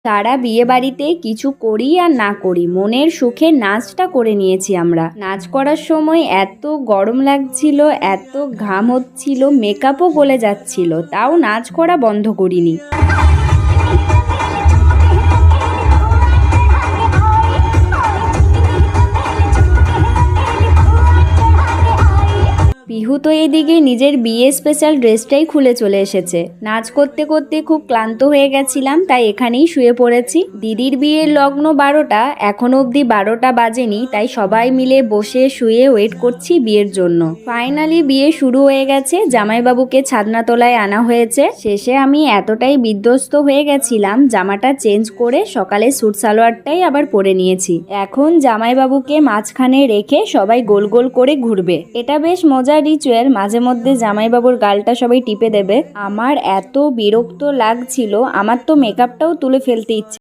সারা বিয়ে বাড়িতে কিছু করি আর না করি মনের সুখে নাচটা করে নিয়েছি আমরা। নাচ করার সময় এত গরম লাগছিল, এত ঘাম হচ্ছিল, মেকআপও গলে যাচ্ছিল, তাও নাচ করা বন্ধ করিনি। পিহু তো এদিকে নিজের বিয়ে স্পেশাল ড্রেসটাই খুলে চলে এসেছে। নাচ করতে করতে খুব ক্লান্ত হয়ে গেছিলাম, তাই এখানেই শুয়ে পড়েছি। দিদির বিয়ের লগ্ন 12টা, এখনো অবধি 12টা বাজেনি, তাই সবাই মিলে বসে শুয়ে ওয়েট করছি বিয়ের জন্য। ফাইনালি বিয়ে শুরু হয়ে গেছে, জামাইবাবুকে ছাদনাতলায় আনা হয়েছে। শেষে আমি এতটাই বিধ্বস্ত হয়ে গেছিলাম, জামাটা চেঞ্জ করে সকালে স্যুট সালোয়ারটাই আবার পরে নিয়েছি। এখন জামাইবাবুকে মাঝখানে রেখে সবাই গোল গোল করে ঘুরবে। এটা বেশ মজার রিচুয়াল। মাঝে মধ্যে জামাইবাবুর গালটা সবাই টিপে দেবে। আমার এত বিরক্ত লাগছিল, আমার তো মেকআপটাও তুলে ফেলতে ইচ্ছে